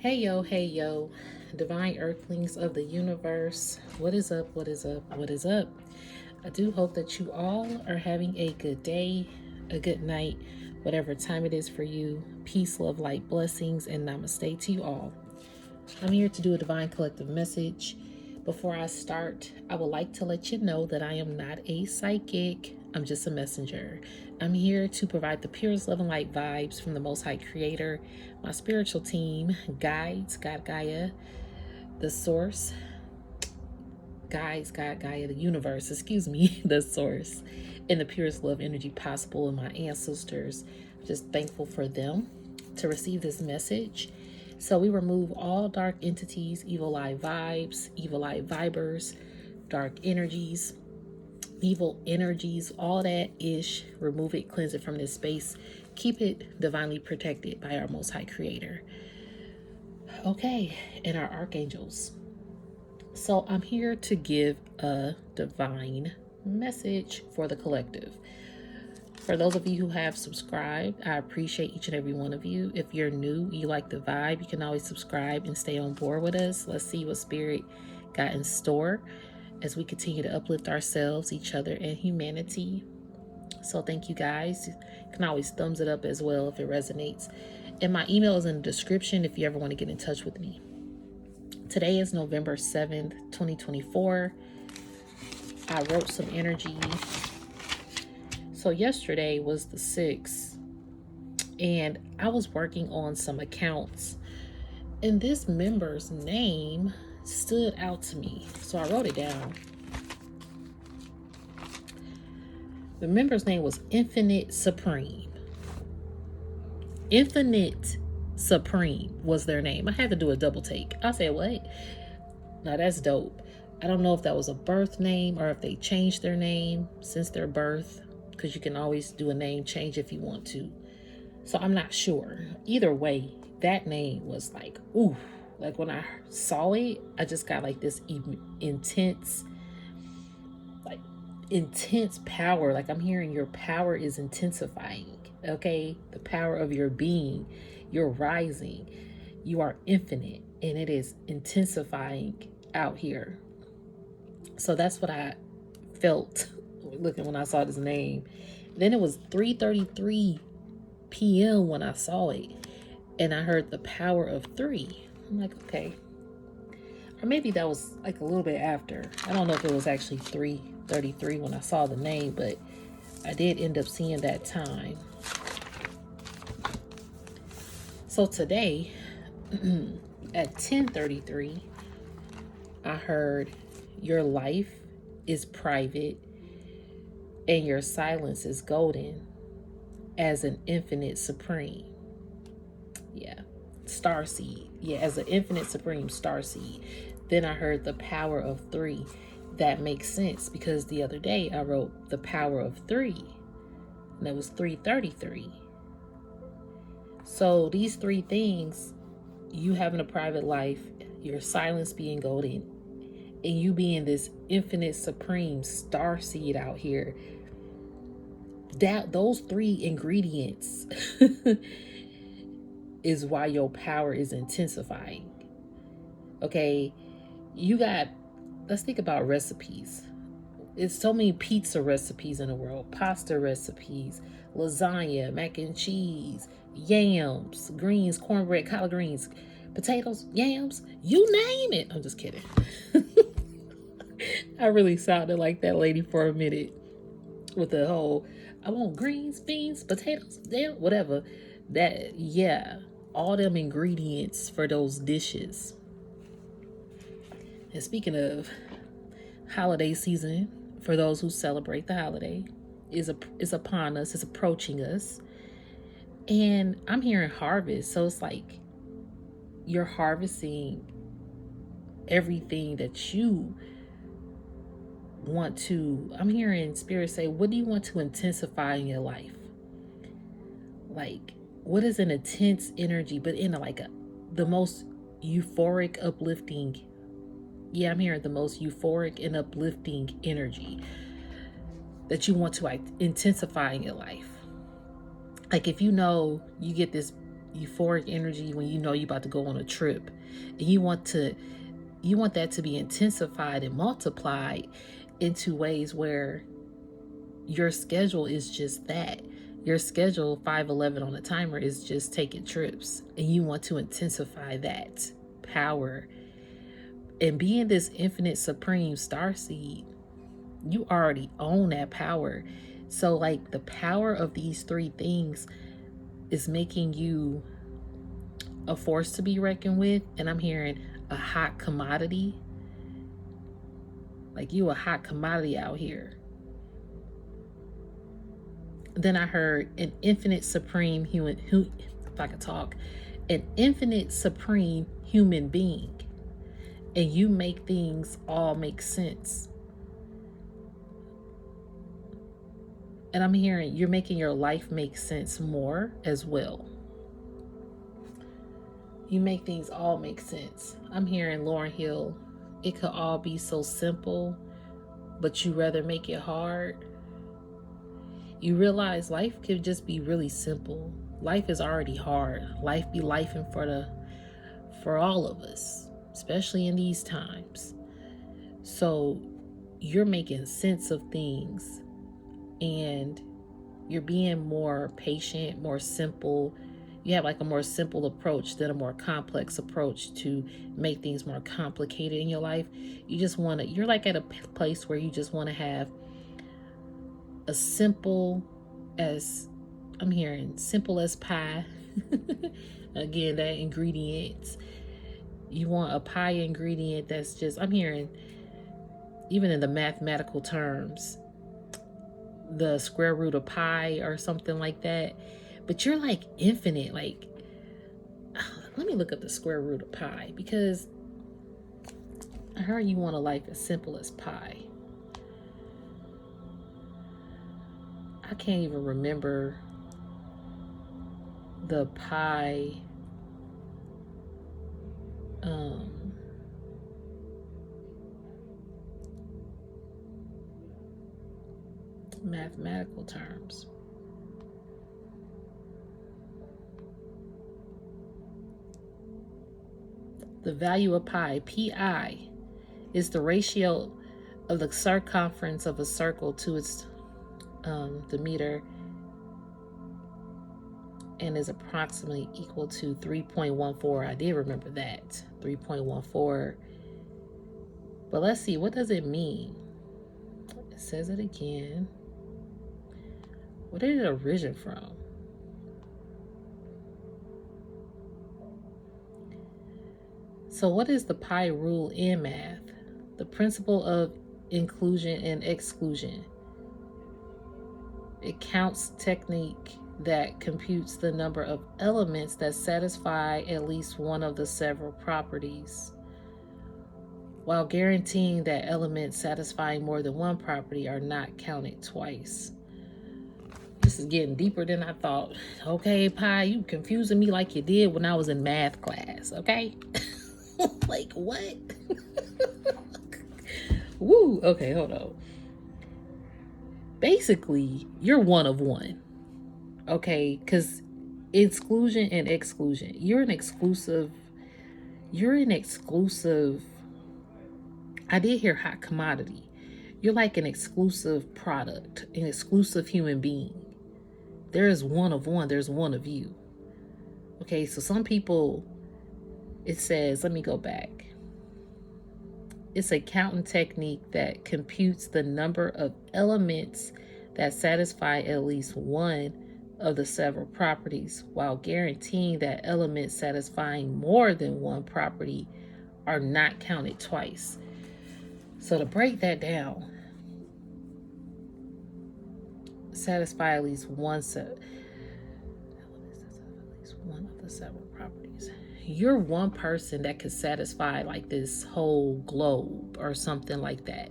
Hey yo, divine earthlings of the universe. What is up? What is up? What is up? I do hope that you all are having a good day, a good night, whatever time it is for you. Peace, love, light, blessings, and namaste to you all. I'm here to do a divine collective message. Before I start, I would like to let you know that I am not a psychic. I'm just a messenger. I'm here to provide the purest love and light vibes from the Most High Creator, my spiritual team, guides, God Gaia, the source, guides, God Gaia, the universe, the source, and the purest love energy possible, and my ancestors. I'm just thankful for them to receive this message. So we remove all dark entities, evil eye vibes, evil eye vibers, dark energies, evil energies, all that ish. Remove it, cleanse it from this space. Keep it divinely protected by our Most High Creator. Okay, and our archangels. So I'm here to give a divine message for the collective. For those of you who have subscribed, I appreciate each and every one of you. If you're new, you like the vibe, you can always subscribe and stay on board with us. Let's see what Spirit got in store as we continue to uplift ourselves, each other, and humanity. So thank you guys. You can always thumbs it up as well if it resonates. And my email is in the description if you ever want to get in touch with me. Today is November 7th, 2024. I wrote some energy. So yesterday was the 6th, and I was working on some accounts, and this member's name stood out to me. So I wrote it down. The member's name was Infinite Supreme. Infinite Supreme was their name. I had to do a double take. I said, what? Now that's dope. I don't know if that was a birth name or if they changed their name since their birth, because you can always do a name change if you want to. So I'm not sure. Either way, that name was like, ooh. Like when I saw it, I just got like this intense power. Like I'm hearing your power is intensifying. Okay? The power of your being. You're rising. You are infinite, and it is intensifying out here. So that's what I felt looking when I saw this name. Then it was 3:33 p.m. when I saw it, and I heard the power of 3. I'm like, okay. Or maybe that was like a little bit after. I don't know if it was actually 3:33 when I saw the name, but I did end up seeing that time. So today at 10:33, I heard your life is private and your silence is golden as an infinite supreme. Yeah. Starseed. Yeah, as an infinite supreme starseed. Then I heard the power of 3. That makes sense because the other day I wrote the power of 3. And that was 3:33. So these 3 things, you having a private life, your silence being golden, and you being this infinite supreme starseed out here, that those 3 ingredients is why your power is intensifying. Okay, let's think about recipes. It's so many pizza recipes in the world, pasta recipes, lasagna, mac and cheese, yams, greens, cornbread, collard greens, potatoes, yams, you name it. I'm just kidding. I really sounded like that lady for a minute with the whole, I want greens, beans, potatoes, damn, whatever. That, yeah, all them ingredients for those dishes. And speaking of holiday season, for those who celebrate the holiday, is upon us, is approaching us. And I'm hearing harvest. So it's like you're harvesting everything that you want to. I'm hearing Spirit say, what do you want to intensify in your life? Like, what is an intense energy, but in the most euphoric, uplifting. Yeah, I'm hearing the most euphoric and uplifting energy that you want to intensify in your life. Like if you know you get this euphoric energy when you know you're about to go on a trip, and you want that to be intensified and multiplied into ways where your schedule is just that. Your schedule, 511 on a timer, is just taking trips, and you want to intensify that power. And being this infinite supreme starseed, you already own that power. So like the power of these three things is making you a force to be reckoned with. And I'm hearing a hot commodity. Like you a hot commodity out here. Then I heard an infinite supreme human, if I could talk, an infinite supreme human being. And you make things all make sense. And I'm hearing you're making your life make sense more as well. You make things all make sense. I'm hearing Lauryn Hill, it could all be so simple, but you rather make it hard. You realize life could just be really simple. Life is already hard. Life be lifing for all of us, especially in these times. So you're making sense of things, and you're being more patient, more simple. You have like a more simple approach than a more complex approach to make things more complicated in your life. You're like at a place where you just want to have a simple as, I'm hearing simple as pie. Again, that ingredients. You want a pie ingredient that's just, I'm hearing, even in the mathematical terms, the square root of pi or something like that. But you're like infinite. Like, let me look up the square root of pi, because I heard you want a life as simple as pi. I can't even remember the pi mathematical terms. The value of pi, pi, is the ratio of the circumference of a circle to its diameter, and is approximately equal to 3.14. I did remember that, 3.14. But let's see, what does it mean? It says it again. Where did it originate from? So what is the pi rule in math? The principle of inclusion and exclusion. It counts technique that computes the number of elements that satisfy at least one of the several properties, while guaranteeing that elements satisfying more than one property are not counted twice. This is getting deeper than I thought. Okay, Pi, you confusing me like you did when I was in math class, okay? Like, what? Woo, okay, hold on. Basically, you're one of one, okay? Because exclusion and exclusion, you're an exclusive, I did hear hot commodity. You're like an exclusive product, an exclusive human being. There is one of one, there's one of you. Okay, so some people, it says, let me go back. It's a counting technique that computes the number of elements that satisfy at least one of the several properties, while guaranteeing that elements satisfying more than one property are not counted twice. So to break that down, satisfy at least one of the several properties. You're one person that could satisfy like this whole globe or something like that.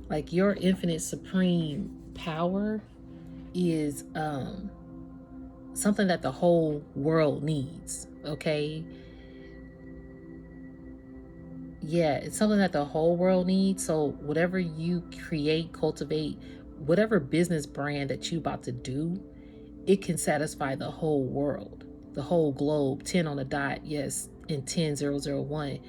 Like your infinite supreme power is something that the whole world needs, okay? Yeah, it's something that the whole world needs. So whatever you create, cultivate, whatever business brand that you about to do, it can satisfy the whole world, the whole globe. 10 on the dot, yes, and 10001.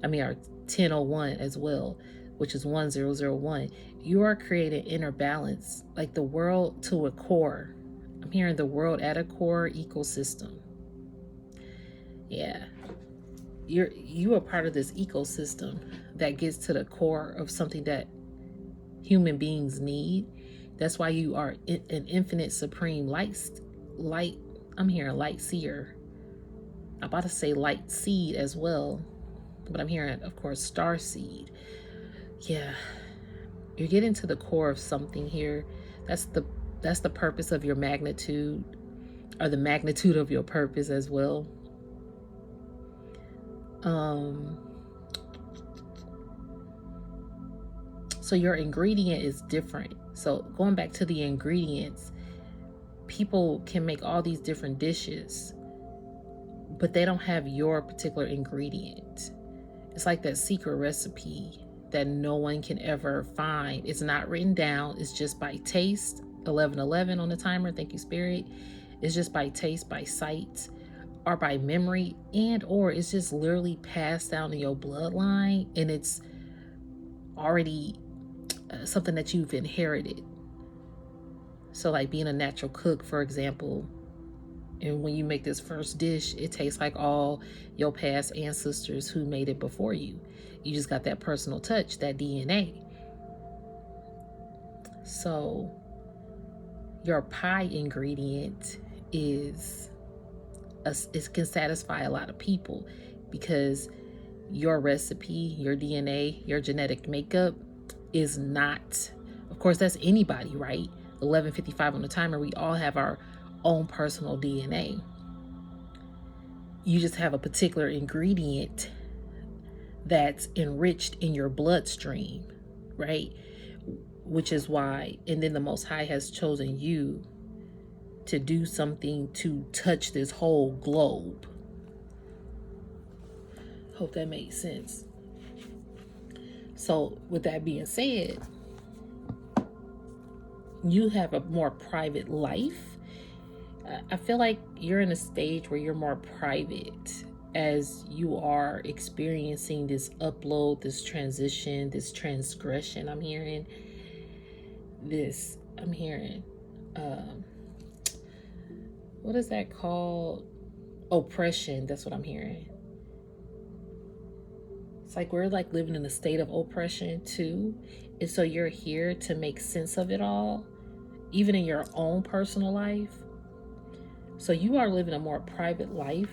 I mean, or 1001 as well, which is 1001. You are creating inner balance, like the world to a core. I'm hearing the world at a core ecosystem. Yeah. You are part of this ecosystem that gets to the core of something that human beings need. That's why you are an infinite supreme light. I'm hearing light seer. I'm about to say light seed as well, but I'm hearing, of course, starseed. Yeah, you're getting to the core of something here. That's the purpose of your magnitude, or the magnitude of your purpose as well. So your ingredient is different. So going back to the ingredients, people can make all these different dishes, but they don't have your particular ingredient. It's like that secret recipe that no one can ever find. It's not written down. It's just by taste. 1111 on the timer. Thank you, Spirit. It's just by taste, by sight, or by memory, and or it's just literally passed down in your bloodline, and it's already something that you've inherited. So like being a natural cook, for example, and when you make this first dish, it tastes like all your past ancestors who made it before you. You just got that personal touch, that DNA. So your pie ingredient it can satisfy a lot of people, because your recipe, your DNA, your genetic makeup is not, of course, that's anybody, right? 11:55 on the timer. We all have our own personal DNA. You just have a particular ingredient that's enriched in your bloodstream, right? Which is why, and then the Most High has chosen you to do something to touch this whole globe. Hope that makes sense. So with that being said, you have a more private life. I feel like you're in a stage where you're more private as you are experiencing this upload, this transition, this transgression. I'm hearing this. I'm hearing, what is that called? Oppression. That's what I'm hearing. It's like we're like living in a state of oppression too. And so you're here to make sense of it all, even in your own personal life. So you are living a more private life.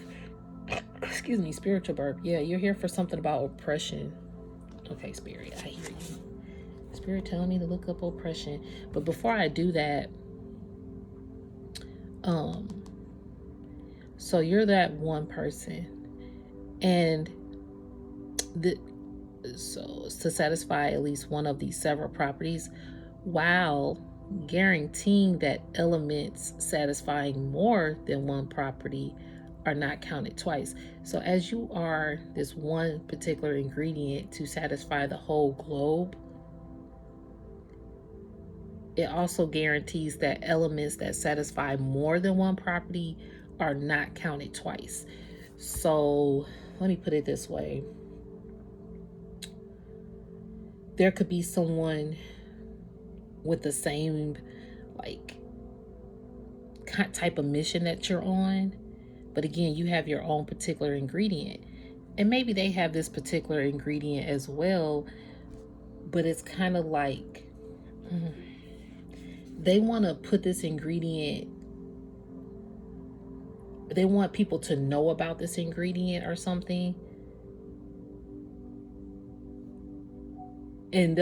Excuse me, spiritual burp. Yeah, you're here for something about oppression. Okay, Spirit, I hear you. Spirit telling me to look up oppression. But before I do that, so you're that one person. And so to satisfy at least one of these several properties, while guaranteeing that elements satisfying more than one property are not counted twice. So as you are this one particular ingredient to satisfy the whole globe, it also guarantees that elements that satisfy more than one property are not counted twice. So let me put it this way. There could be someone with the same like type of mission that you're on, but again, you have your own particular ingredient, and maybe they have this particular ingredient as well, but it's kind of like they want to put this ingredient, they want people to know about this ingredient or something, and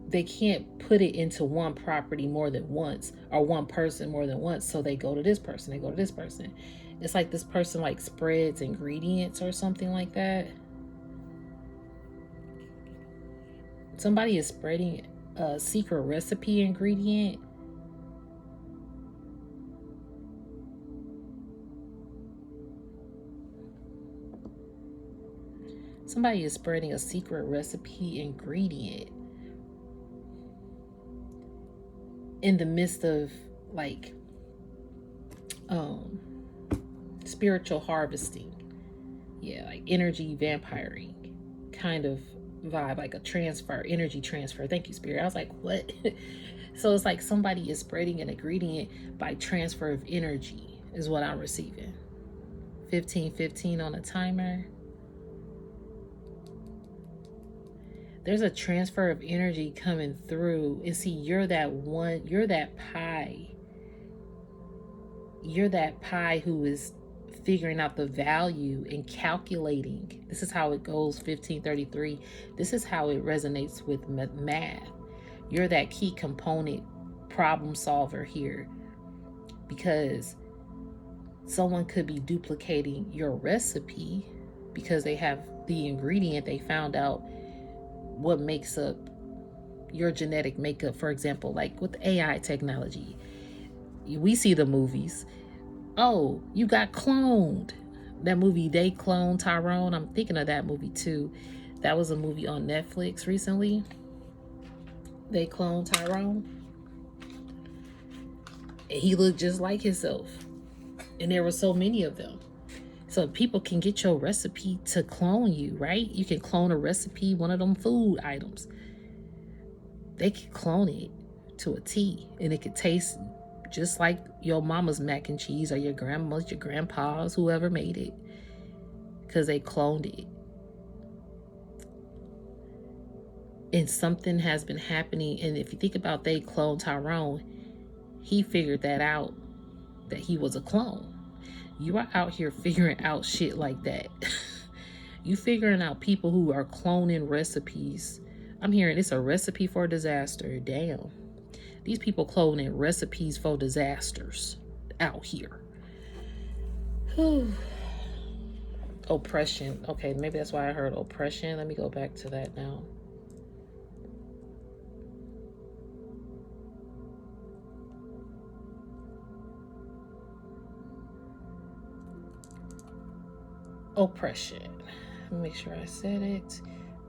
they can't put it into one property more than once, or one person more than once, so they go to this person, they go to this person. It's like this person like spreads ingredients or something like that. Somebody is spreading a secret recipe ingredient. Somebody is spreading a secret recipe ingredient in the midst of like um spiritual harvesting. Yeah, like energy vampiring kind of vibe, like a transfer, energy transfer. Thank you, Spirit. I was like, what? So it's like somebody is spreading an ingredient by transfer of energy, is what I'm receiving. 1515 on a timer. There's a transfer of energy coming through. And see, you're that one, you're that pie. You're that pie who is figuring out the value and calculating. This is how it goes, 1533. This is how it resonates with math. You're that key component problem solver here, because someone could be duplicating your recipe because they have the ingredient. They found out what makes up your genetic makeup. For example, like with AI technology, we see the movies. Oh, you got cloned. That movie, They Cloned Tyrone. I'm thinking of that movie too. That was a movie on Netflix recently. They Cloned Tyrone. And he looked just like himself. And there were so many of them. So people can get your recipe to clone you, right? You can clone a recipe, one of them food items. They can clone it to a T, and it could taste just like your mama's mac and cheese, or your grandma's, your grandpa's, whoever made it, because they cloned it. And something has been happening. And if you think about They Cloned Tyrone, he figured that out, that he was a clone. You are out here figuring out shit like that. You figuring out people who are cloning recipes. I'm hearing it's a recipe for disaster. Damn. These people cloning recipes for disasters out here. Oppression. Okay, maybe that's why I heard oppression. Let me go back to that now. Oppression. Make sure I said it.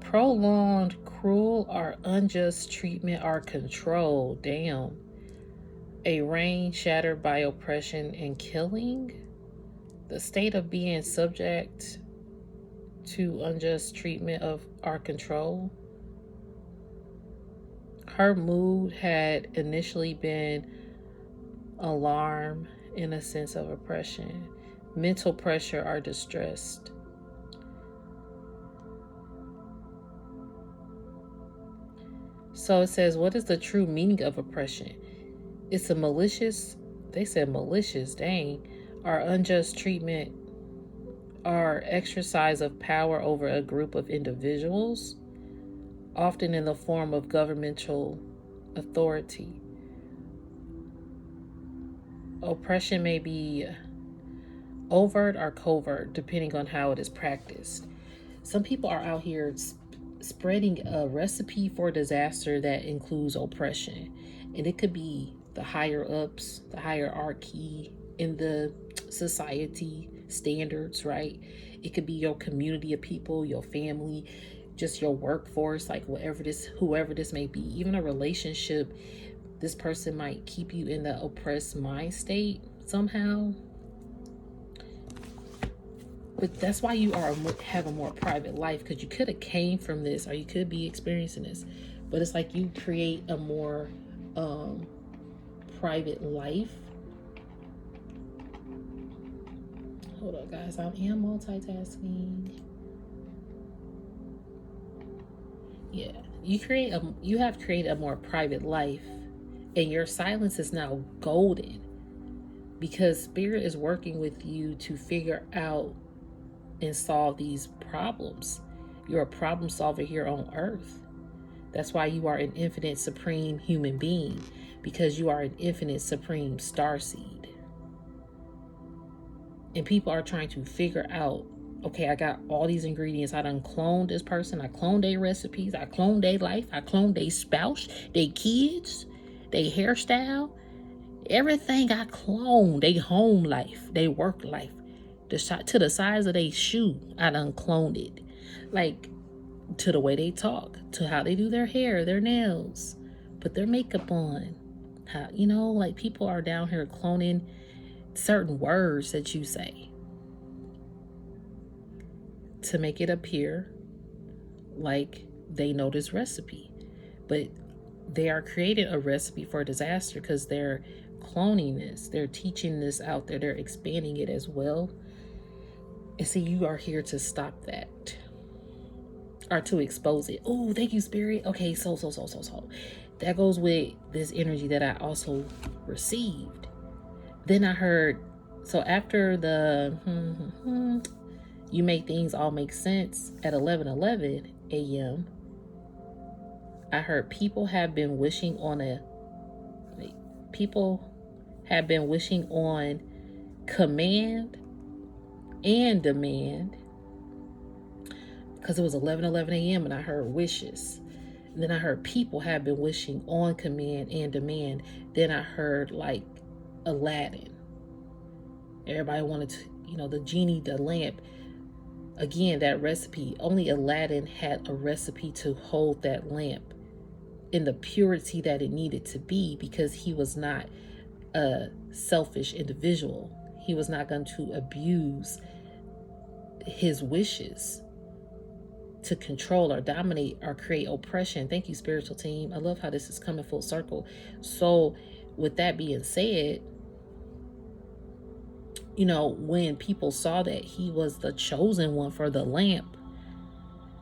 Prolonged, cruel, or unjust treatment or control. Damn. A reign shattered by oppression and killing. The state of being subject to unjust treatment of our control. Her mood had initially been alarm in a sense of oppression, mental pressure, or distressed. So it says, what is the true meaning of oppression? It's a malicious, they said malicious, dang, or unjust treatment or exercise of power over a group of individuals, often in the form of governmental authority. Oppression may be overt or covert, depending on how it is practiced. Some people are out here spreading a recipe for disaster that includes oppression. And it could be the higher ups, the hierarchy in the society standards, right? It could be your community of people, your family, just your workforce, like whoever this may be, even a relationship. This person might keep you in the oppressed mind state somehow. But that's why you have a more private life, because you could have came from this, or you could be experiencing this. But it's like you create a more private life. Hold on, guys. I am multitasking. Yeah, you have created a more private life, and your silence is now golden, because Spirit is working with you to figure out and solve these problems. You're a problem solver here on earth. That's why you are an infinite supreme human being, because you are an infinite supreme starseed. And people are trying to figure out, okay, I got all these ingredients. I done cloned this person. I cloned their recipes. I cloned their life. I cloned their spouse, their kids, their hairstyle. Everything I cloned. Their home life, their work life. To the size of their shoe, I done cloned it. Like, to the way they talk, to how they do their hair, their nails, put their makeup on. How, like people are down here cloning certain words that you say to make it appear like they know this recipe. But they are creating a recipe for disaster because they're cloning this. They're teaching this out there. They're expanding it as well. And see, you are here to stop that or to expose it. Oh, thank you, Spirit. Okay, so. That goes with this energy that I also received. Then I heard, so after the you make things all make sense at 11:11 a.m., I heard people have been wishing on command and demand, because it was 11:11 a.m. and I heard wishes. And then I heard people have been wishing on command and demand. Then I heard like Aladdin. Everybody wanted to, the genie, the lamp. Again, that recipe, only Aladdin had a recipe to hold that lamp in the purity that it needed to be, because he was not a selfish individual. He was not going to abuse his wishes to control or dominate or create oppression. Thank you, spiritual team. I love how this is coming full circle. So with that being said, when people saw that he was the chosen one for the lamp,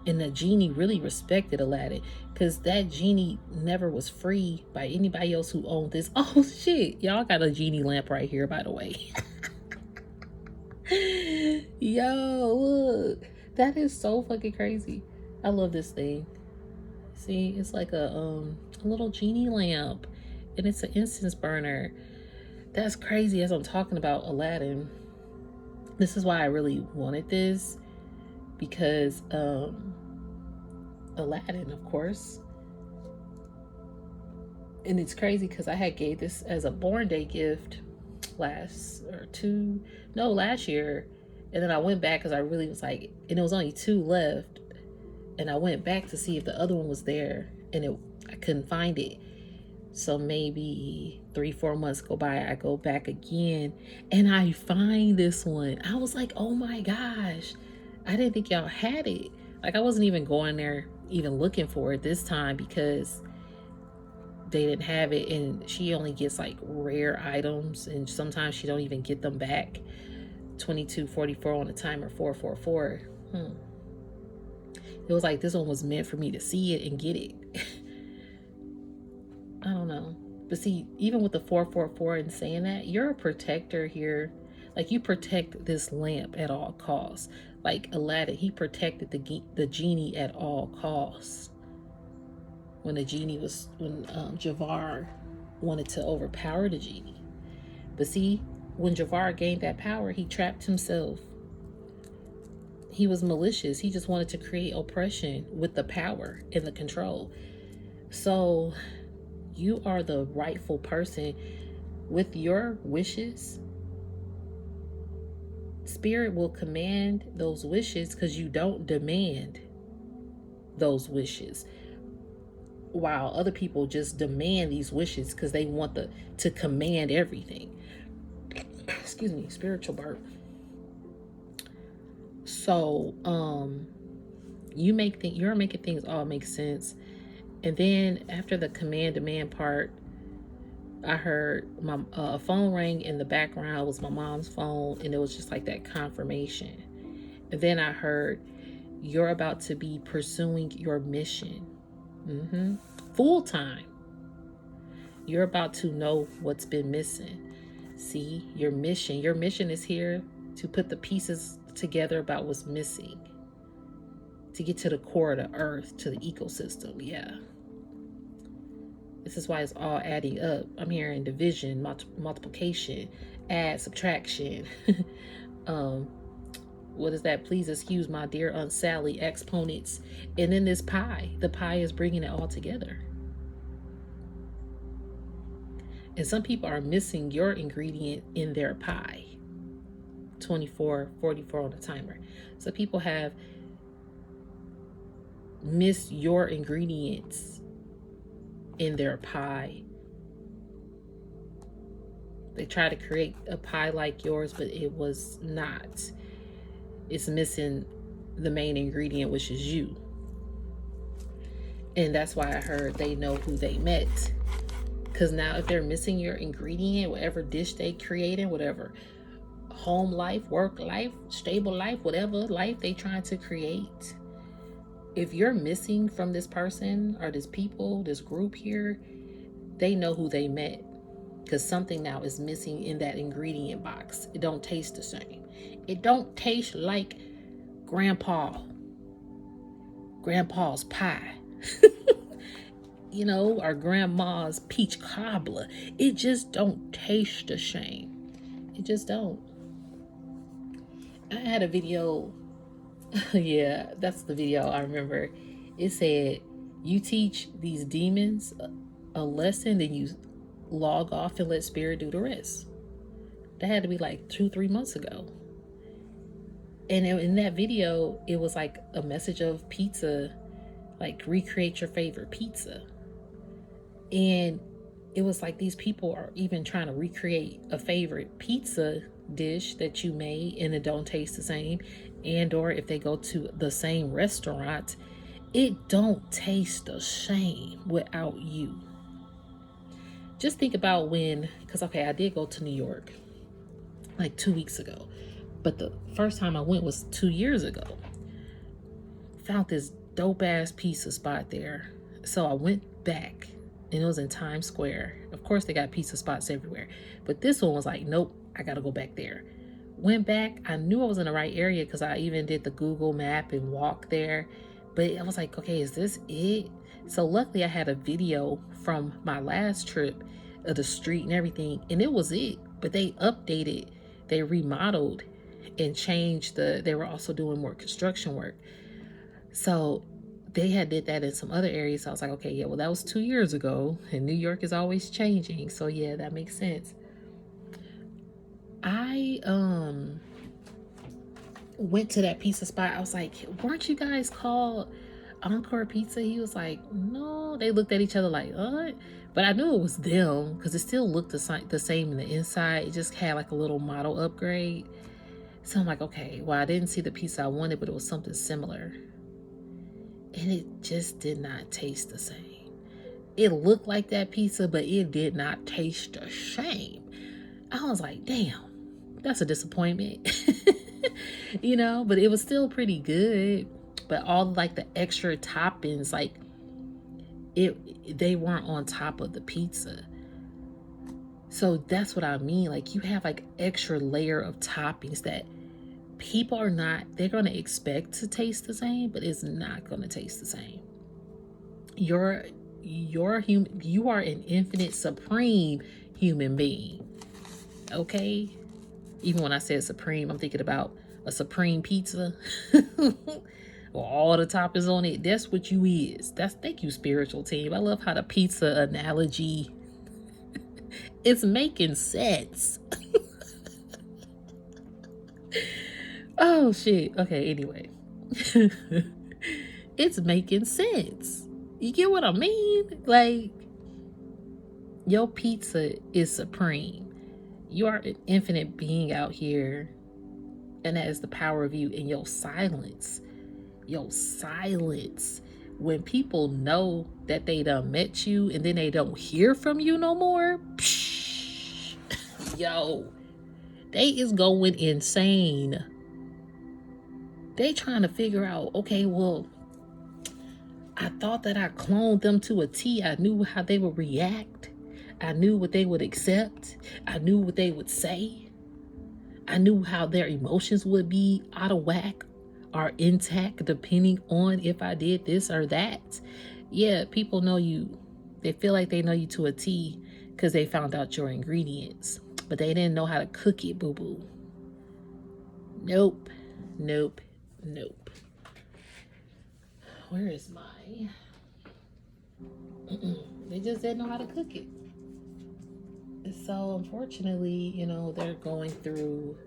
and the genie really respected Aladdin, because that genie never was free by anybody else who owned this. Oh shit, y'all got a genie lamp right here, by the way. Yo, look, that is so fucking crazy. I love this thing. See, it's like a little genie lamp, and it's an incense burner. That's crazy. As I'm talking about Aladdin, this is why I really wanted this, because Aladdin, of course. And it's crazy because I had gave this as a born day gift last year. And then I went back because I really was like, and it was only 2 left. And I went back to see if the other one was there, and I couldn't find it. So maybe 3-4 months go by, I go back again and I find this one. I was like, oh my gosh, I didn't think y'all had it. Like, I wasn't even going there, even looking for it this time, because they didn't have it. And she only gets like rare items, and sometimes she don't even get them back. 2244 on the timer, 444. It was like this one was meant for me to see it and get it. I don't know. But see, even with the 444 and saying that, you're a protector here. Like, you protect this lamp at all costs. Like Aladdin, he protected the genie at all costs. When Jafar wanted to overpower the genie. But see, when Jafar gained that power, he trapped himself. He was malicious. He just wanted to create oppression with the power and the control. So you are the rightful person with your wishes. Spirit will command those wishes because you don't demand those wishes. While other people just demand these wishes because they want to command everything. Excuse me, spiritual burp. So, you're making things all make sense. And then after the command demand part, I heard my phone ring in the background. It was my mom's phone, and it was just like that confirmation. And then I heard, you're about to be pursuing your mission. Full time. You're about to know what's been missing. See, your mission is here to put the pieces together about what's missing, to get to the core of the earth, to the ecosystem. Yeah. This is why it's all adding up. I'm hearing division, multiplication, add, subtraction. What is that? Please excuse my dear Aunt Sally, exponents. And then this pie. The pie is bringing it all together. And some people are missing your ingredient in their pie. 24:44 on the timer. So people have missed your ingredients in their pie. They tried to create a pie like yours, but it was not. It's missing the main ingredient, which is you. And that's why I heard they know who they met. Because now if they're missing your ingredient, whatever dish they created, whatever home life, work life, stable life, whatever life they trying to create, if you're missing from this person or this people, this group here, they know who they met. Because something now is missing in that ingredient box. It don't taste the same. It don't taste like grandpa's pie. You know, or grandma's peach cobbler. It just don't taste the same. It just don't. I had a video. Yeah, that's the video I remember. It said, you teach these demons a lesson, then you log off and let spirit do the rest. That had to be like 2-3 months ago. And in that video, it was like a message of pizza, like recreate your favorite pizza. And it was like these people are even trying to recreate a favorite pizza dish that you made and it don't taste the same. And or if they go to the same restaurant, it don't taste the same without you. Just think about when, because okay, I did go to New York like 2 weeks ago, but the first time I went was 2 years ago. Found this dope ass pizza spot there. So I went back and it was in Times Square. Of course they got pizza spots everywhere, but this one was like, nope, I gotta go back there. Went back, I knew I was in the right area because I even did the Google map and walked there, but I was like, okay, is this it? So luckily I had a video from my last trip of the street and everything, and it was it. But they updated, they remodeled and changed they were also doing more construction work. So they had did that in some other areas. So I was like, okay, yeah, well, that was 2 years ago, and New York is always changing. So yeah, that makes sense. I went to that pizza spot. I was like, weren't you guys called Encore Pizza? He was like, no. They looked at each other like, what? But I knew it was them because it still looked the same in the inside. It just had like a little model upgrade. So I'm like, okay, well, I didn't see the pizza I wanted, but it was something similar. And it just did not taste the same. It looked like that pizza, but it did not taste the same. I was like, damn, that's a disappointment. You know, but it was still pretty good. But all like the extra toppings, like they weren't on top of the pizza. So that's what I mean. Like you have like extra layer of toppings that people are not, they're going to expect to taste the same, but it's not going to taste the same. You're human. You are an infinite, supreme human being. Okay? Even when I said supreme, I'm thinking about a supreme pizza. Or all the toppings on it. That's what you is. Thank you, spiritual team. I love how the pizza analogy, it's making sense. Oh shit. Okay, anyway. It's making sense. You get what I mean? Like, your pizza is supreme. You are an infinite being out here, and that is the power of you in your silence. Your silence. When people know that they done met you and then they don't hear from you no more, psh, yo, they is going insane. They trying to figure out, okay, well, I thought that I cloned them to a T. I knew how they would react. I knew what they would accept. I knew what they would say. I knew how their emotions would be out of whack or intact depending on if I did this or that. Yeah, people know you. They feel like they know you to a T because they found out your ingredients, but they didn't know how to cook it, boo-boo. Nope. Where is my... They just didn't know how to cook it. So unfortunately, you know, they're going through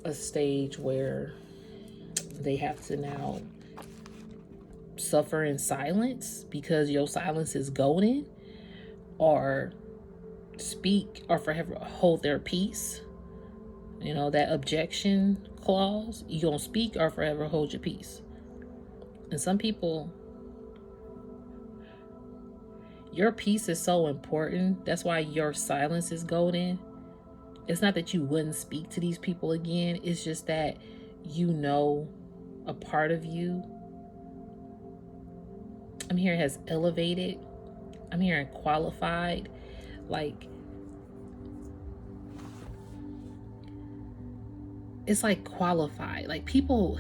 a stage where they have to now suffer in silence because your silence is golden, or speak or forever hold their peace. You know, that objection clause, you gonna speak or forever hold your peace. And some people, your peace is so important. That's why your silence is golden. It's not that you wouldn't speak to these people again. It's just that you know a part of you, I'm hearing, has elevated. I'm hearing qualified. Like, it's like qualified. Like people,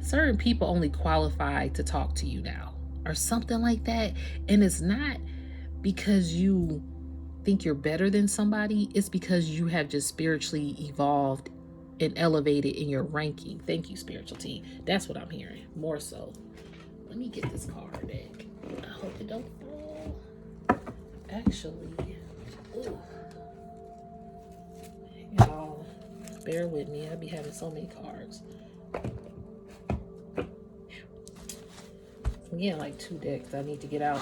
certain people only qualify to talk to you now or something like that. And it's not because you think you're better than somebody. It's because you have just spiritually evolved and elevated in your ranking. Thank you, spiritual team. That's what I'm hearing more so. Let me get this card back. I hope it don't fall. Actually, ooh. Y'all, bear with me. I'll be having so many cards. I'm getting like 2 decks I need to get out.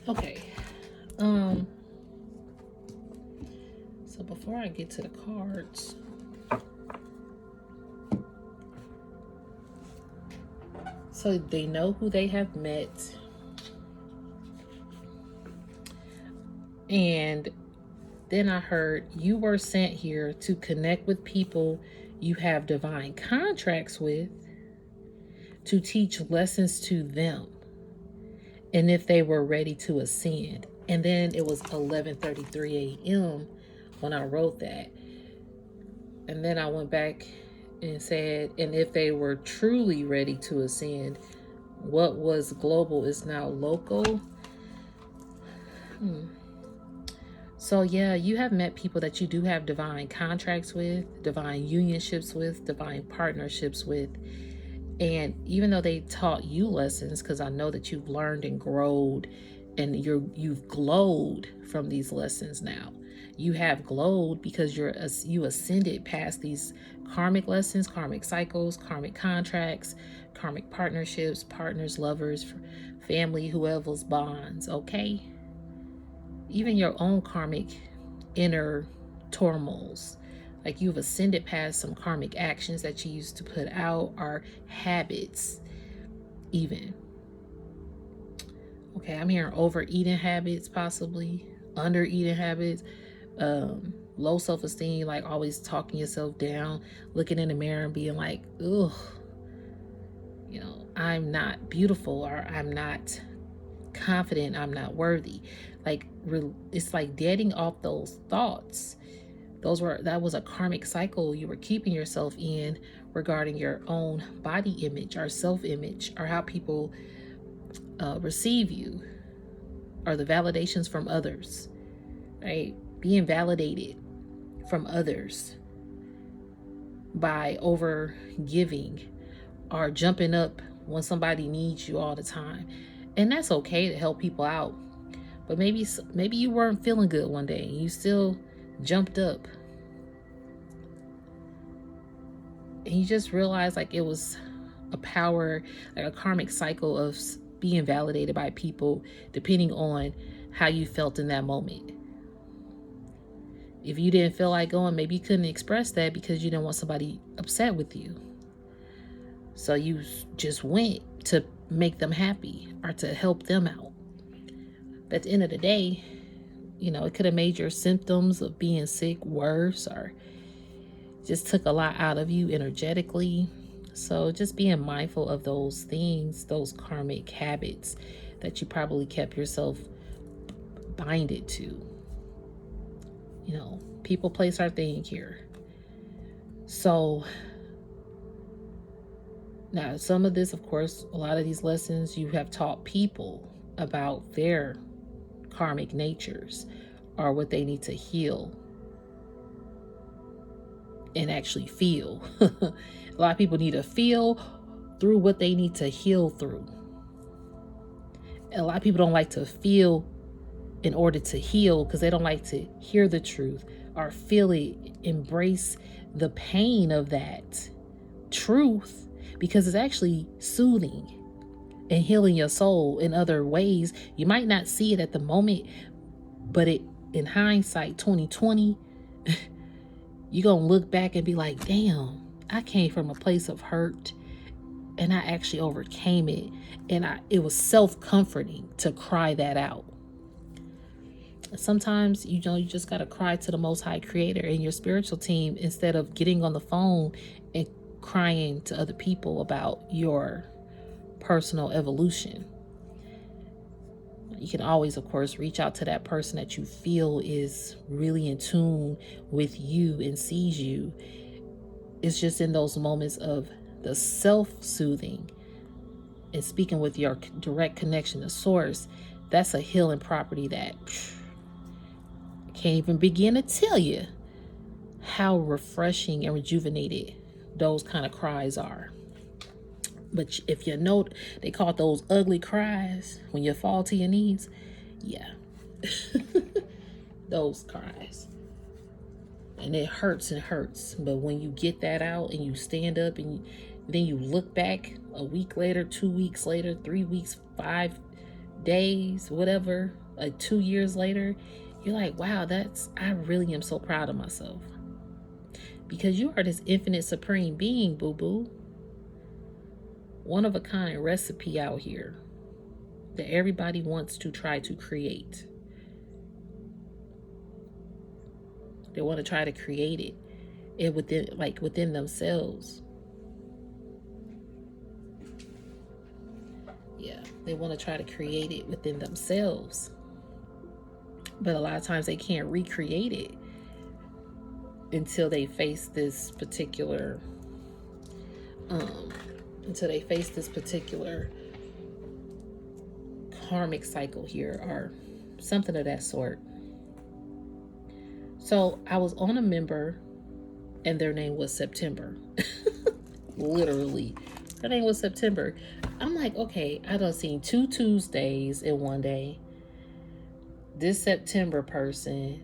Okay. So before I get to the cards, so they know who they have met, and then I heard you were sent here to connect with people you have divine contracts with, to teach lessons to them, and if they were ready to ascend. And then it was 11:33 a.m. when I wrote that. And then I went back and said, and if they were truly ready to ascend, what was global is now local. So yeah, you have met people that you do have divine contracts with, divine unionships with, divine partnerships with. And even though they taught you lessons, because I know that you've learned and growed and you've glowed from these lessons now. You have glowed because you ascended past these karmic lessons, karmic cycles, karmic contracts, karmic partnerships, partners, lovers, family, whoever's bonds, okay? Even your own karmic inner turmoils. Like you've ascended past some karmic actions that you used to put out, or habits even. Okay, I'm hearing overeating habits, possibly under eating habits, low self-esteem, like always talking yourself down, looking in the mirror and being like, ugh, you know, I'm not beautiful, or I'm not confident, I'm not worthy. Like it's like deading off those thoughts. That was a karmic cycle you were keeping yourself in regarding your own body image or self-image, or how people receive you, or the validations from others, right? Being validated from others by over giving or jumping up when somebody needs you all the time. And that's okay to help people out, but maybe you weren't feeling good one day and you still jumped up, and you just realized like it was a power, like a karmic cycle of being validated by people depending on how you felt in that moment. If you didn't feel like going, maybe you couldn't express that because you didn't want somebody upset with you, so you just went to make them happy or to help them out. But at the end of the day, you know, it could have made your symptoms of being sick worse, or just took a lot out of you energetically. So just being mindful of those things, those karmic habits that you probably kept yourself binded to. You know, people, place, our thing here. So now some of this, of course, a lot of these lessons you have taught people about their karmic natures or what they need to heal. and actually feel. A lot of people need to feel through what they need to heal through. And a lot of people don't like to feel in order to heal because they don't like to hear the truth or feel it, embrace the pain of that truth, because it's actually soothing and healing your soul in other ways. You might not see it at the moment, but it, in hindsight, 2020, you're going to look back and be like, damn, I came from a place of hurt and I actually overcame it. And it was self-comforting to cry that out. Sometimes, you just got to cry to the Most High Creator and your spiritual team instead of getting on the phone and crying to other people about your personal evolution. You can always, of course, reach out to that person that you feel is really in tune with you and sees you. It's just in those moments of the self-soothing and speaking with your direct connection to source. That's a healing property that I can't even begin to tell you how refreshing and rejuvenated those kind of cries are. But if you know, they call it those ugly cries when you fall to your knees. Yeah. Those cries. And it hurts and hurts. But when you get that out and you stand up and then you look back a week later, 2 weeks later, 3 weeks, 5 days, whatever, like 2 years later, you're like, wow, I really am so proud of myself. Because you are this infinite supreme being, boo-boo. One of a kind recipe out here that everybody wants to try to create. They want to try to create it within themselves. Yeah, they want to try to create it within themselves. But a lot of times they can't recreate it until they face this particular karmic cycle here or something of that sort. So I was on a member and their name was September. Literally, her name was September. I'm like, okay, I done seen 2 Tuesdays in one day. This September person,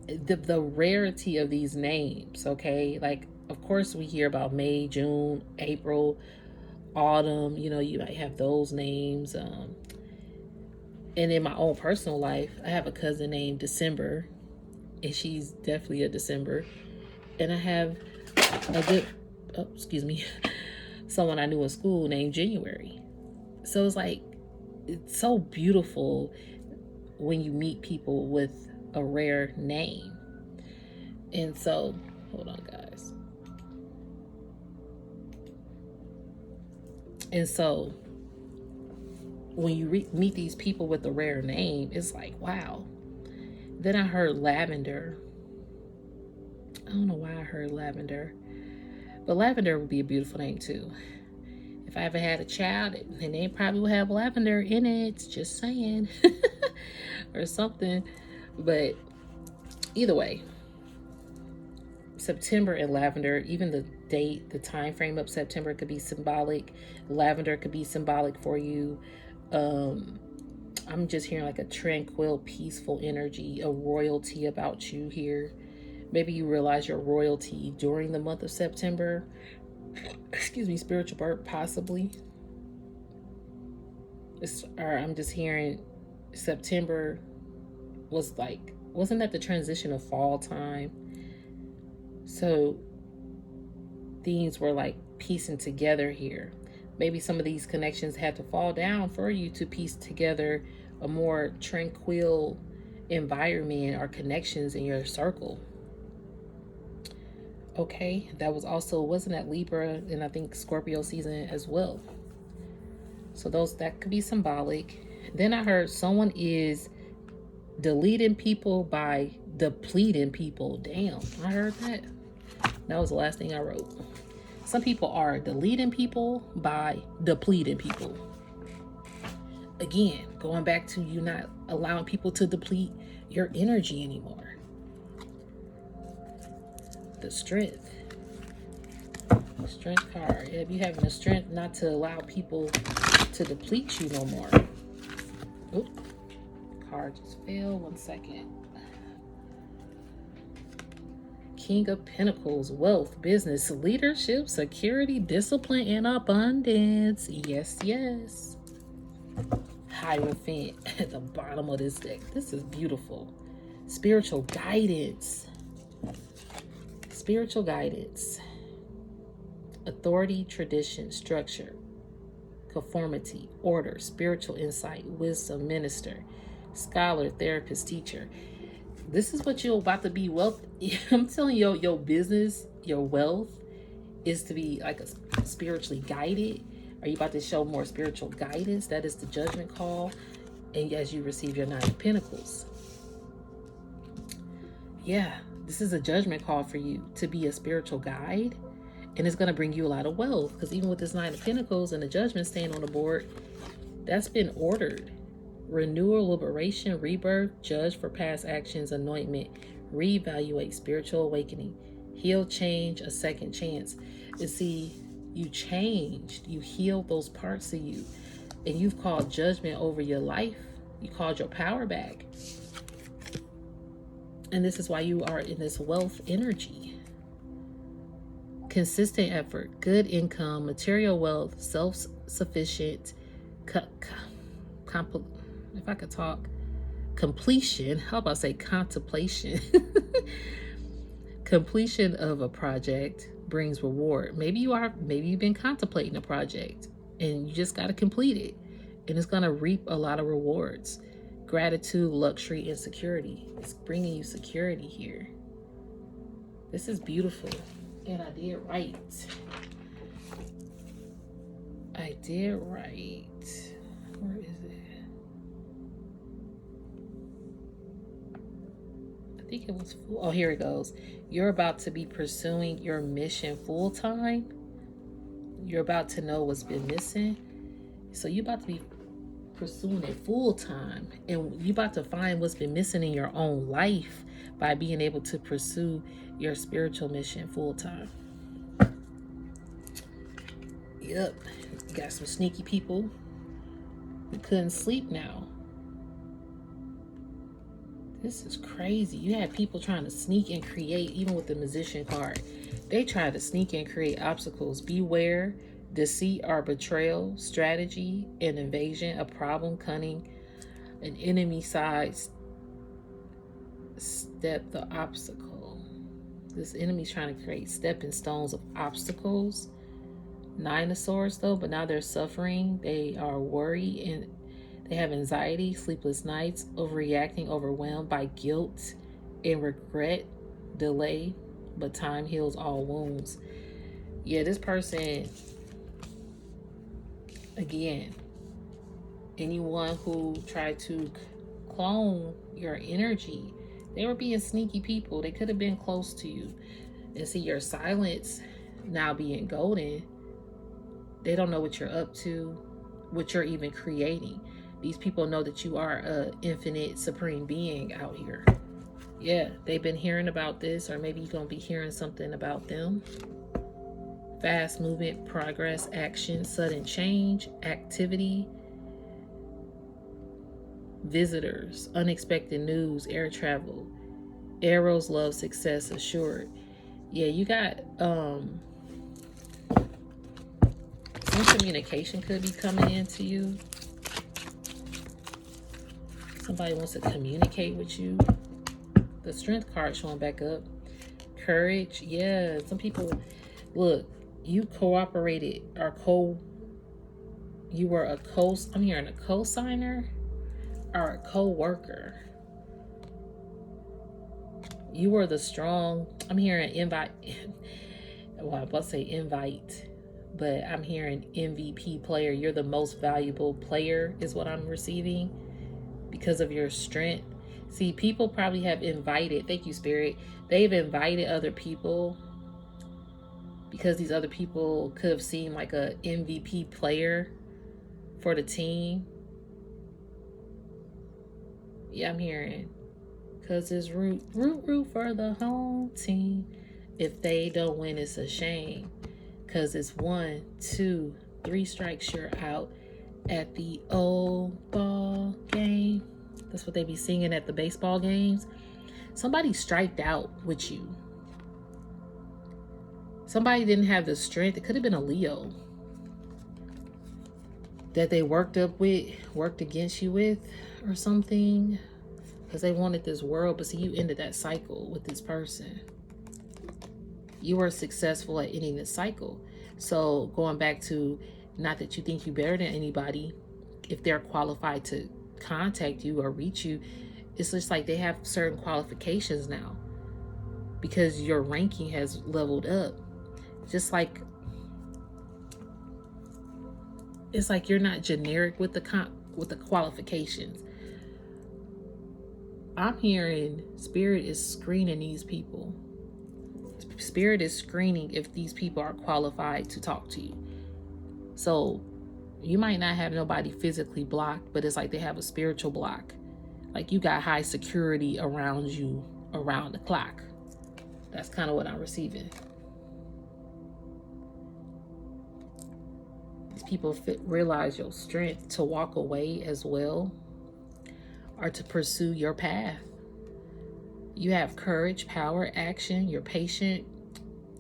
the rarity of these names, okay? Like, of course we hear about May, June, April, autumn, you might have those names. And in my own personal life, I have a cousin named December, and she's definitely a December. And I have someone I knew in school named January. So it's like, it's so beautiful when you meet people with a rare name. And so, hold on, guys. And so, when you meet these people with a rare name, it's like, wow. Then I heard Lavender. I don't know why I heard Lavender. But Lavender would be a beautiful name too. If I ever had a child, the name probably would have Lavender in it. Just saying. Or something. But either way, September and Lavender, even the date, the time frame of September could be symbolic. Lavender could be symbolic for you. I'm just hearing like a tranquil, peaceful energy, a royalty about you here. Maybe you realize your royalty during the month of September. Excuse me, spiritual birth, possibly. Or I'm just hearing September was like, wasn't that the transition of fall time? So things were like piecing together here. Maybe some of these connections had to fall down for you to piece together a more tranquil environment or connections in your circle. Okay, that was also, wasn't that Libra and I think Scorpio season as well. So that could be symbolic. Then I heard someone is deleting people by depleting people. Damn, I heard that. That was the last thing I wrote. Some people are deleting people by depleting people. Again, going back to you not allowing people to deplete your energy anymore. the strength. Strength card. Yeah, you having the strength not to allow people to deplete you no more. Oop. Card just fell. 1 second. King of Pentacles, wealth, business, leadership, security, discipline, and abundance. Yes, yes. Hierophant at the bottom of this deck. This is beautiful. Spiritual guidance. Spiritual guidance. Authority, tradition, structure, conformity, order, spiritual insight, wisdom, minister, scholar, therapist, teacher. This is what you're about to be wealth. I'm telling you, your business, your wealth is to be like a spiritually guided. Are you about to show more spiritual guidance? That is the judgment call. And as you receive your 9 of Pentacles. Yeah, this is a judgment call for you to be a spiritual guide. And it's going to bring you a lot of wealth. Because even with this 9 of Pentacles and the judgment staying on the board, that's been ordered. Renewal, liberation, rebirth, judge for past actions, anointment, reevaluate, spiritual awakening, heal, change, a second chance. And see, you changed, you healed those parts of you, and you've called judgment over your life. You called your power back. And this is why you are in this wealth energy. Consistent effort, good income, material wealth, self-sufficient, if I could talk, completion. How about say contemplation? Completion of a project brings reward. Maybe you've been contemplating a project and you just got to complete it, and it's going to reap a lot of rewards. Gratitude, luxury, and security. It's bringing you security here. This is beautiful. And I did right. I did right. Where is it? I think it was full. Oh, here it goes. You're about to be pursuing your mission full time. You're about to know what's been missing. So you're about to be pursuing it full time. And you're about to find what's been missing in your own life by being able to pursue your spiritual mission full time. Yep. You got some sneaky people who couldn't sleep now. This is crazy. You had people trying to sneak and create, even with the Magician card. They tried to sneak and create obstacles. Beware, deceit or betrayal, strategy, an invasion, a problem, cunning, an enemy side step, the obstacle. This enemy's trying to create stepping stones of obstacles. 9 of Swords though, but now they're suffering. They are worried and they have anxiety, sleepless nights, overreacting, overwhelmed by guilt and regret, delay, but time heals all wounds. Yeah, this person, again, anyone who tried to clone your energy, they were being sneaky people. They could have been close to you. And see your silence now being golden. They don't know what you're up to, what you're even creating. These people know that you are an infinite supreme being out here. Yeah, they've been hearing about this, or maybe you're going to be hearing something about them. Fast movement, progress, action, sudden change, activity, visitors, unexpected news, air travel, arrows, love, success, assured. Yeah, you got some communication could be coming into you. Somebody wants to communicate with you. The Strength card showing back up. Courage. Yeah, some people, look, you cooperated or you were I'm hearing a co-signer or a co-worker. You were the strong, I'm hearing invite. Well, I'm about to say invite, but I'm hearing MVP player. You're the most valuable player is what I'm receiving because of your strength. See, people probably have invited, thank you, Spirit. They've invited other people because these other people could have seemed like a MVP player for the team. Yeah, I'm hearing, because it's root for the home team. If they don't win, it's a shame. Because it's 1, 2, 3 strikes, you're out at the old ball game. That's what they be singing at the baseball games. Somebody striked out with you. Somebody didn't have the strength. It could have been a Leo that they worked against you with or something, because they wanted this world. But see, you ended that cycle with this person. You were successful at ending this cycle. So going back to, not that you think you're better than anybody, if they're qualified to contact you or reach you, it's just like they have certain qualifications now because your ranking has leveled up. Just like, it's like you're not generic with the qualifications. I'm hearing Spirit is screening these people. Spirit is screening if these people are qualified to talk to you. So you might not have nobody physically blocked, but it's like they have a spiritual block. Like you got high security around you around the clock. That's kind of what I'm receiving. These people realize your strength to walk away as well, or to pursue your path. You have courage, power, action. You're patient,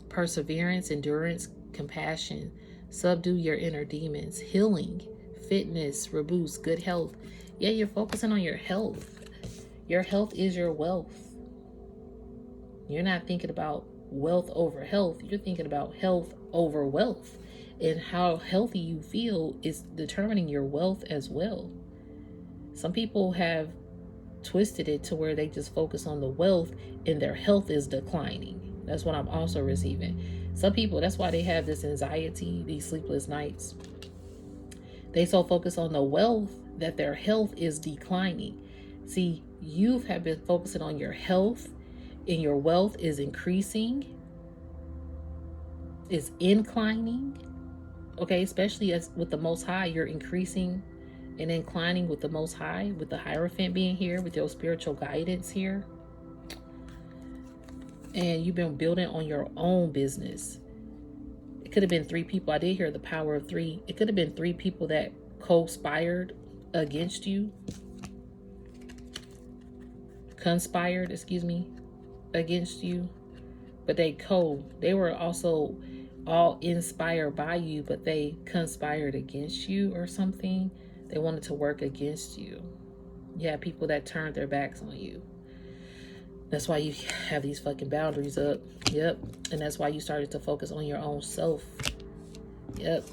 perseverance, endurance, compassion. Subdue your inner demons. Healing, fitness, reboost, good health. Yeah, you're focusing on your health. Your health is your wealth. You're not thinking about wealth over health. You're thinking about health over wealth. And how healthy you feel is determining your wealth as well. Some people have twisted it to where they just focus on the wealth and their health is declining. That's what I'm also receiving. Some people, that's why they have this anxiety, these sleepless nights. They so focus on the wealth that their health is declining. See, you have been focusing on your health and your wealth is increasing, is inclining. Okay, especially as with the Most High, you're increasing and inclining with the Most High, with the Hierophant being here, with your spiritual guidance here. And you've been building on your own business. It could have been 3 people. I did hear the power of 3. It could have been 3 people that conspired against you. Conspired, against you. But they were also all inspired by you, but they conspired against you or something. They wanted to work against you. You have people that turned their backs on you. That's why you have these fucking boundaries up. Yep. And that's why you started to focus on your own self. Yep.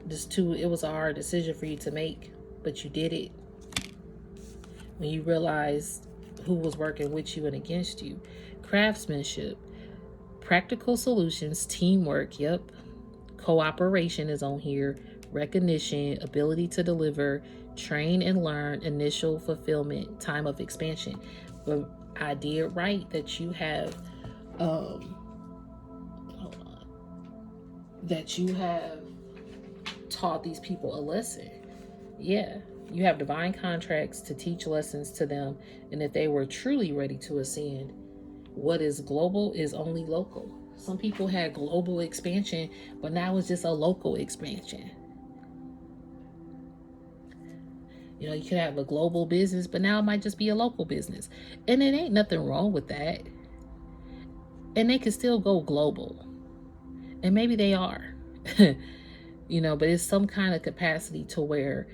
It was a hard decision for you to make, but you did it. When you realized who was working with you and against you. Craftsmanship, practical solutions, teamwork. Yep. Cooperation is on here. Recognition, ability to deliver, train and learn, initial fulfillment, time of expansion. But I did right that you have taught these people a lesson. Yeah, you have divine contracts to teach lessons to them, and if they were truly ready to ascend, what is global is only local. Some people had global expansion, but now it's just a local expansion. You know, you could have a global business, but now it might just be a local business. And it ain't nothing wrong with that. And they can still go global. And maybe they are. You know, but it's some kind of capacity to where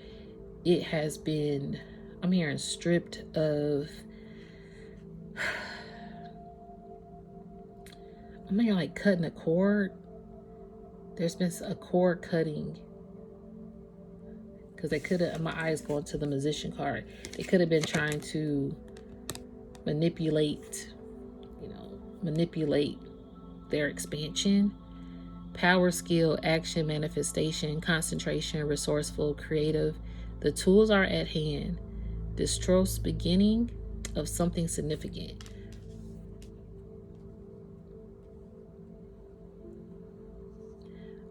it has been, I'm hearing, stripped of, I'm hearing like cutting a cord. There's been a cord cutting. Because they could have, my eyes going to the Magician card. They could have been trying to manipulate their expansion. Power, skill, action, manifestation, concentration, resourceful, creative. The tools are at hand. Distrust beginning of something significant.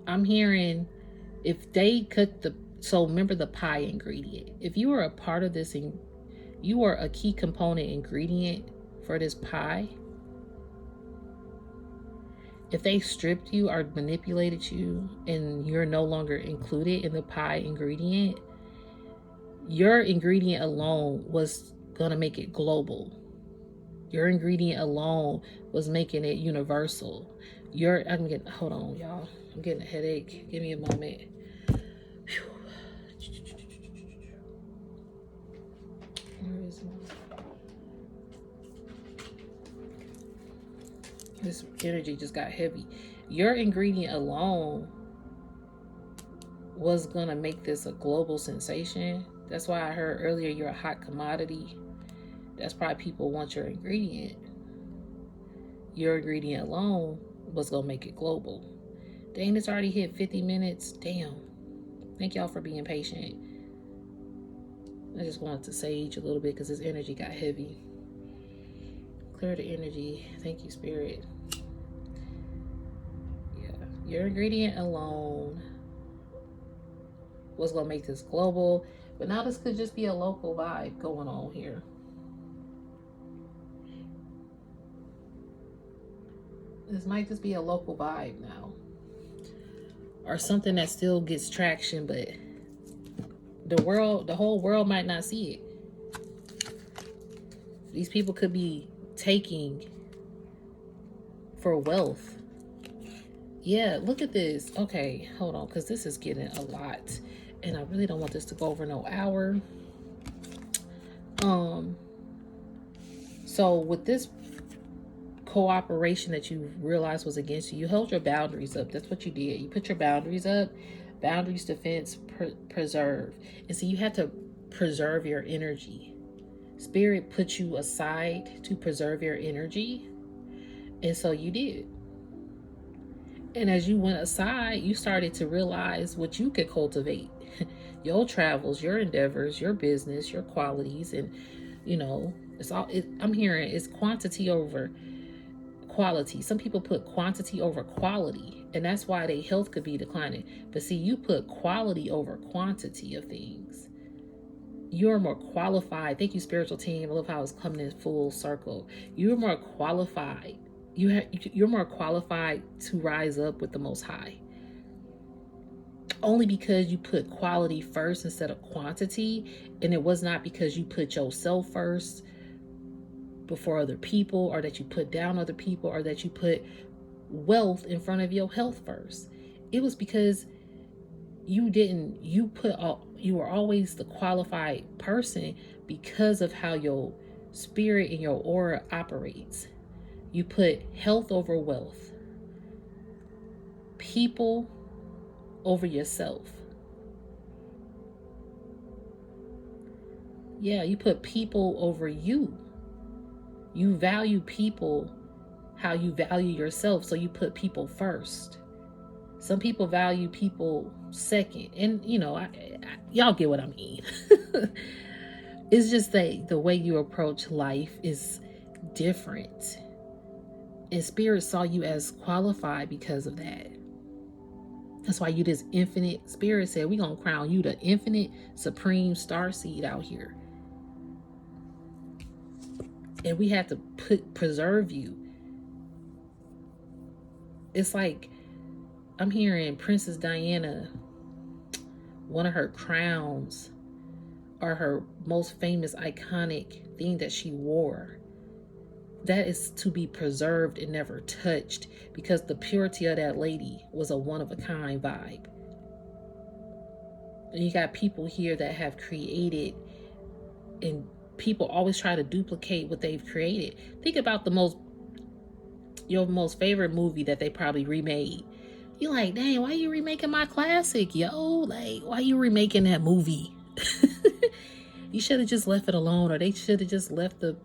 I'm hearing if they cut so remember the pie ingredient. If you are a part of this, you are a key component ingredient for this pie. If they stripped you or manipulated you and you're no longer included in the pie ingredient, your ingredient alone was going to make it global. Your ingredient alone was making it universal. Hold on, y'all. I'm getting a headache. Give me a moment. Where is this energy just got heavy. Your ingredient alone was gonna make this a global sensation. That's why I heard earlier you're a hot commodity. That's probably people want your ingredient. Your ingredient alone was gonna make it global. Dang, it's already hit 50 minutes. Damn. Thank y'all for being patient. I just wanted to sage a little bit because this energy got heavy. Clear the energy. Thank you, Spirit. Yeah, your ingredient alone was gonna make this global, but now this could just be a local vibe going on here. This might just be a local vibe now, or something that still gets traction, but the whole world might not see it. These people could be taking for wealth. Yeah, look at this. Okay, hold on, because this is getting a lot, and I really don't want this to go over no hour. So with this cooperation that you realized was against you, you held your boundaries up. That's what you did. You put your boundaries up. Boundaries, defense, preserve. And so you had to preserve your energy. Spirit put you aside to preserve your energy. And so you did. And as you went aside, you started to realize what you could cultivate. Your travels, your endeavors, your business, your qualities. And, you know, I'm hearing it's quantity over quality. Some people put quantity over quality, and that's why their health could be declining. But see, you put quality over quantity of things. You're more qualified. Thank you, spiritual team. I love how it's coming in full circle. You're more qualified. You're more qualified to rise up with the Most High. Only because you put quality first instead of quantity, and it was not because you put yourself first before other people, or that you put down other people, or that you put wealth in front of your health first. It was because you were always the qualified person because of how your spirit and your aura operates. You put health over wealth, people over yourself. Yeah, you put people over you. You value people how you value yourself, so you put people first. Some people value people second, and you know, y'all get what I mean. It's just that the way you approach life is different, and Spirit saw you as qualified because of that. That's why you this infinite. Spirit said, we're gonna crown you the infinite supreme starseed out here. And we have to preserve you. It's like I'm hearing Princess Diana, one of her crowns or her most famous iconic thing that she wore, that is to be preserved and never touched, because the purity of that lady was a one-of-a-kind vibe. And you got people here that have created, and people always try to duplicate what they've created. Think about your most favorite movie that they probably remade. You're like, dang, why are you remaking my classic, yo? Like, why are you remaking that movie? You should have just left it alone, or they should have just left the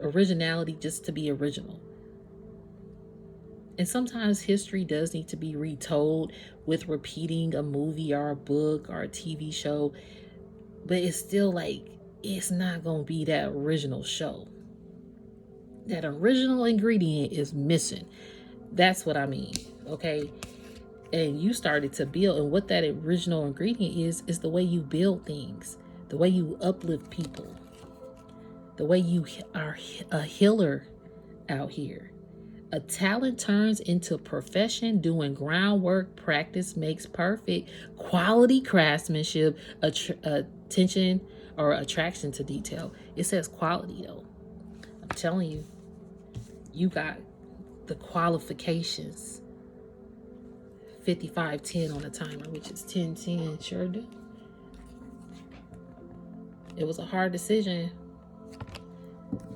originality just to be original. And sometimes history does need to be retold with repeating a movie or a book or a TV show, but it's still like, it's not going to be that original show. That original ingredient is missing. That's what I mean, okay? And you started to build, and what that original ingredient is the way you build things, the way you uplift people, the way you are a healer out here. A talent turns into profession, doing groundwork, practice makes perfect, quality craftsmanship, attention or attraction to detail. It says quality though. I'm telling you, you got the qualifications. 5510 on the timer, which is 1010. Sure do. It was a hard decision.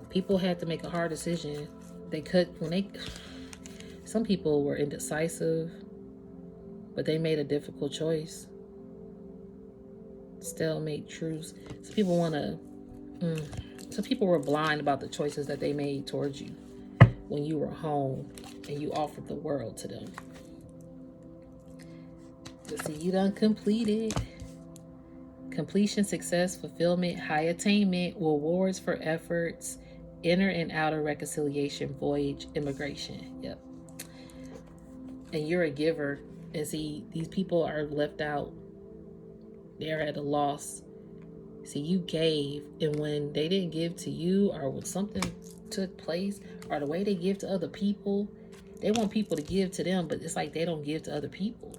People had to make a hard decision. Some people were indecisive, but they made a difficult choice. Stalemate truths. Some people were blind about the choices that they made towards you when you were home and you offered the world to them. But see, you done completed. Completion, success, fulfillment, high attainment, rewards for efforts, inner and outer reconciliation, voyage, immigration. Yep. And you're a giver. And see, these people are left out. They're at a loss. See, you gave, and when they didn't give to you, or when something took place, or the way they give to other people, they want people to give to them, but it's like they don't give to other people.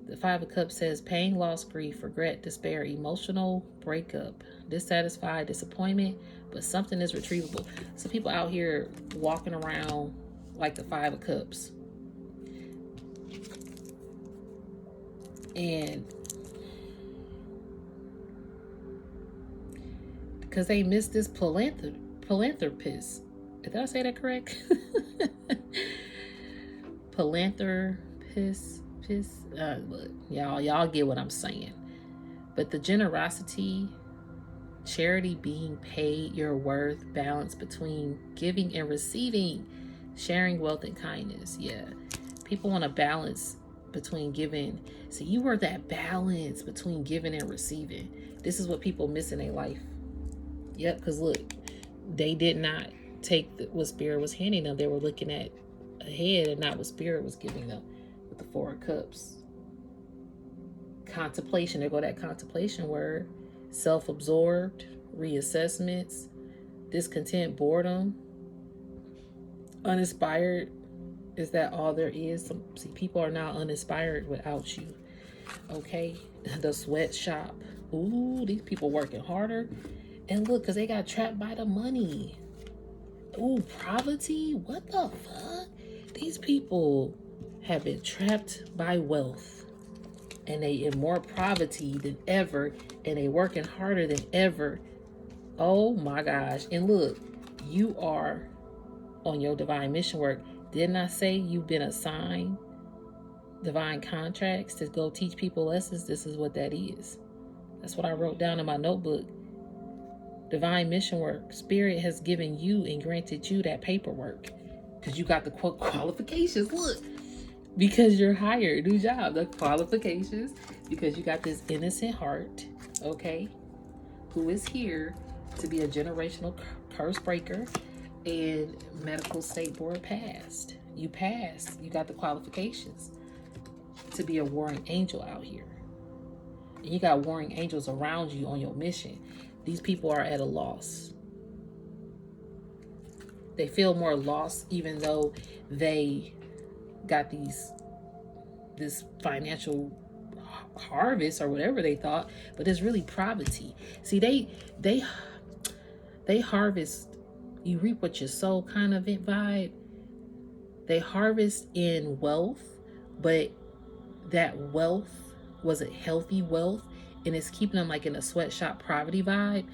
The Five of Cups says pain, loss, grief, regret, despair, emotional breakup, dissatisfied, disappointment, but something is retrievable. So people out here walking around like the Five of Cups. And because they missed this philanthropist. Did I say that correct? Philanthropist. Y'all get what I'm saying. But the generosity, charity, being paid your worth, balance between giving and receiving, sharing wealth and kindness. Yeah, people want to balance between giving. So you were that balance between giving and receiving. This is what people miss in their life. Yep, because look, they did not take what Spirit was handing them. They were looking at ahead and not what Spirit was giving them. With the Four of Cups. Contemplation. There go that contemplation word. Self-absorbed. Reassessments. Discontent. Boredom. Uninspired. Is that all there is? See, people are now uninspired without you. Okay? The sweatshop. Ooh, these people working harder. And look, because they got trapped by the money. Ooh, poverty? What the fuck? These people have been trapped by wealth, and they in more poverty than ever, and they working harder than ever. Oh my gosh. And look, you are on your divine mission work. Didn't I say you've been assigned divine contracts to go teach people lessons? This is what that is. That's what I wrote down in my notebook. Divine mission work. Spirit has given you and granted you that paperwork because you got the qualifications. Look, because you're hired, new job, the qualifications, because you got this innocent heart, okay, who is here to be a generational curse breaker and medical state board passed. You passed. You got the qualifications to be a warring angel out here. And you got warring angels around you on your mission. These people are at a loss. They feel more lost even though they got this financial harvest or whatever they thought, but it's really poverty. See, they harvest, you reap what you sow kind of vibe. They harvest in wealth, but that wealth wasn't healthy wealth, and it's keeping them like in a sweatshop poverty vibe.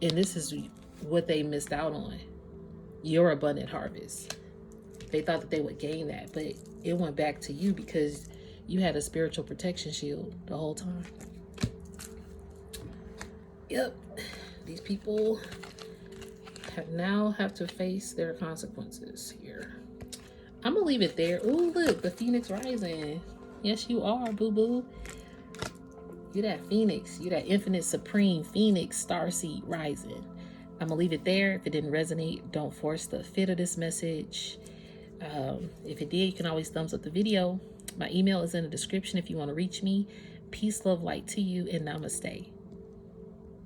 And this is what they missed out on. Your abundant harvest. They thought that they would gain that, but it went back to you because you had a spiritual protection shield the whole time. Yep. These people now have to face their consequences here. I'm going to leave it there. Ooh, look, the Phoenix rising. Yes, you are, boo-boo. You're that Phoenix. You're that infinite supreme Phoenix starseed rising. I'm going to leave it there. If it didn't resonate, don't force the fit of this message. If it did, you can always thumbs up the video. My email is in the description if you want to reach me. Peace, love, light to you, and namaste.